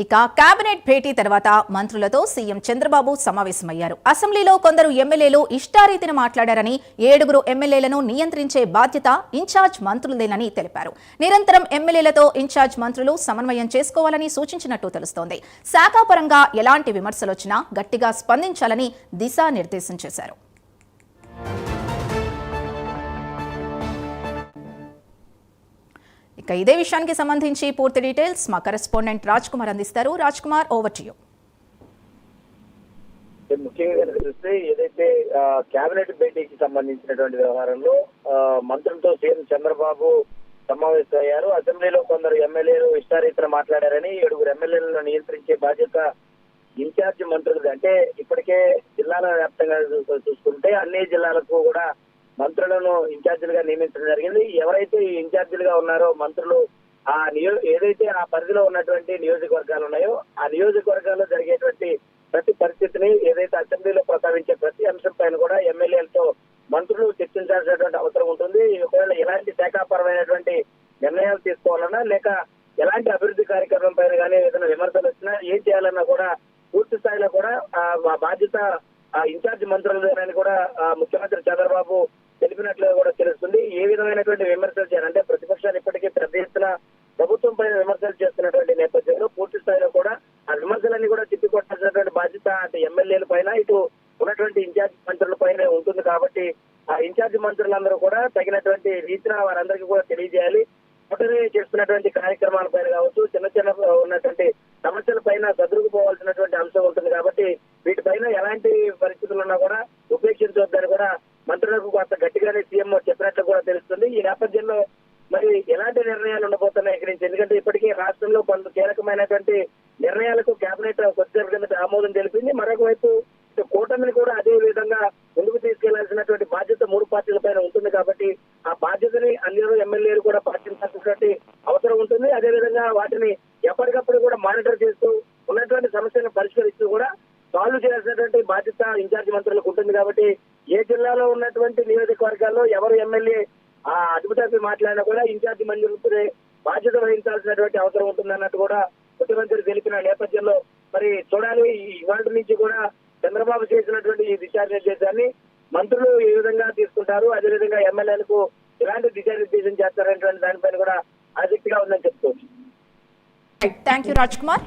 ఇక కేబినెట్ భేటీ తర్వాత మంత్రులతో సీఎం చంద్రబాబు సమావేశమయ్యారు. అసెంబ్లీలో కొందరు ఎమ్మెల్యేలు ఇష్టారీతిని మాట్లాడారని, 7 ఎమ్మెల్యేలను నియంత్రించే బాధ్యత ఇన్ఛార్జ్ మంత్రులదేనని తెలిపారు. నిరంతరం ఎమ్మెల్యేలతో ఇన్ఛార్జ్ మంత్రులు సమన్వయం చేసుకోవాలని సూచించినట్టు తెలుస్తోంది. శాఖాపరంగా ఎలాంటి విమర్శలొచ్చినా గట్టిగా స్పందించాలని దిశానిర్దేశం చేశారు. ఇక ఇదే విషయానికి సంబంధించి పూర్తి డీటెయిల్స్ మా కరెస్పాండెంట్ రాజ్ కుమార్ అందిస్తారు. Raj Kumar, over to you. ముఖ్యంగా చూస్తే ఏదైతే కేబినెట్ భేటీకి సంబంధించినటువంటి వ్యవహారంలో మంత్రులతో సీఎం చంద్రబాబు సమావేశమయ్యారు. అసెంబ్లీలో కొందరు ఎమ్మెల్యేలు ఇష్టారీతిన మాట్లాడారని, 7 ఎమ్మెల్యేలను నియంత్రించే బాధ్యత ఇన్ఛార్జ్ మంత్రులది. అంటే ఇప్పటికే జిల్లాల వ్యాప్తంగా చూసుకుంటే అన్ని జిల్లాలకు కూడా మంత్రులను ఇన్ఛార్జీలుగా నియమించడం జరిగింది. ఎవరైతే ఇన్ఛార్జీలుగా ఉన్నారో మంత్రులు ఏదైతే ఆ పరిధిలో ఉన్నటువంటి నియోజకవర్గాలు ఉన్నాయో ఆ నియోజకవర్గాల్లో జరిగేటువంటి ప్రతి పరిస్థితిని, ఏదైతే అసెంబ్లీలో ప్రస్తావించే ప్రతి అంశం పైన కూడా ఎమ్మెల్యేలతో మంత్రులు చర్చించాల్సినటువంటి అవసరం ఉంటుంది. ఒకవేళ ఎలాంటి శాఖాపరమైనటువంటి నిర్ణయాలు తీసుకోవాలన్నా, లేక ఎలాంటి అభివృద్ధి కార్యక్రమం పైన కానీ ఏదైనా విమర్శలు వచ్చినా, ఏం చేయాలన్నా కూడా పూర్తి స్థాయిలో కూడా బాధ్యత ఇన్ఛార్జ్ మంత్రులదేనని కూడా ముఖ్యమంత్రి చంద్రబాబు తెలిపినట్లుగా కూడా తెలుస్తుంది. ఏ విధమైనటువంటి విమర్శలు చేయాలంటే ప్రతిపక్షాలు ఇప్పటికీ పెద్ద ఎత్తున ప్రభుత్వం పైన విమర్శలు చేస్తున్నటువంటి నేపథ్యంలో పూర్తి స్థాయిలో కూడా ఆ విమర్శలన్నీ కూడా తిప్పికొట్టాల్సినటువంటి బాధ్యత అటు ఎమ్మెల్యేల పైన, ఇటు ఉన్నటువంటి ఇన్ఛార్జ్ మంత్రుల పైన ఉంటుంది. కాబట్టి ఆ ఇన్ఛార్జ్ మంత్రులందరూ కూడా తగినటువంటి రీతిన వారందరికీ కూడా తెలియజేయాలి. ఒకటి చేస్తున్నటువంటి కార్యక్రమాల పైన కావచ్చు, చిన్న చిన్న ఉన్నటువంటి సమస్యల పైన సదురుకుపోవాల్సినటువంటి అంశం ఉంటుంది. కాబట్టి వీటిపైన ఎలాంటి పరిస్థితులు ఉన్నా కూడా ఉపేక్షించవద్దని కూడా మంత్రులకు కొంత గట్టిగానే సీఎం చెప్పినట్లు కూడా తెలుస్తుంది. ఈ నేపథ్యంలో మరి ఎలాంటి నిర్ణయాలు ఉండబోతున్నాయి ఇక్కడి నుంచి? ఎందుకంటే ఇప్పటికే రాష్ట్రంలో కొంత కీలకమైనటువంటి నిర్ణయాలకు కేబినెట్ కొద్దిసేపు కింద ఆమోదం తెలిపింది. మరొక వైపు కూటమిని కూడా అదే విధంగా ముందుకు తీసుకెళ్లాల్సినటువంటి బాధ్యత 3 పార్టీల పైన ఉంటుంది. కాబట్టి ఆ బాధ్యతని అందరూ ఎమ్మెల్యేలు కూడా పాటించాల్సినటువంటి అవసరం ఉంటుంది. అదేవిధంగా వాటిని ఎప్పటికప్పుడు కూడా మానిటర్ చేస్తూ ఉన్నటువంటి సమస్యలను పరిష్కరిస్తూ కూడా సాల్వ్ చేయాల్సినటువంటి బాధ్యత ఇన్ఛార్జ్ మంత్రులకు ఉంటుంది. కాబట్టి ఏ జిల్లాలో ఉన్నటువంటి నియోజకవర్గాల్లో ఎవరు ఎమ్మెల్యే అదుపుతప్పి మాట్లాడినా కూడా ఇన్ఛార్జ్ మంత్రులతో బాధ్యత వహించాల్సినటువంటి అవసరం ఉంటుందన్నట్టు కూడా ముఖ్యమంత్రి తెలిపిన నేపథ్యంలో మరి చూడాలి. ఇవాళ నుంచి కూడా చంద్రబాబు చేసినటువంటి ఈ దిశానిర్దేశాన్ని మంత్రులు ఏ విధంగా తీసుకుంటారు, అదేవిధంగా ఎమ్మెల్యేలకు ఎలాంటి దిశానిర్దేశం చేస్తారనేటువంటి దానిపైన కూడా ఆసక్తిగా ఉందని చెప్పుకోవచ్చు. Thank you Raj Kumar.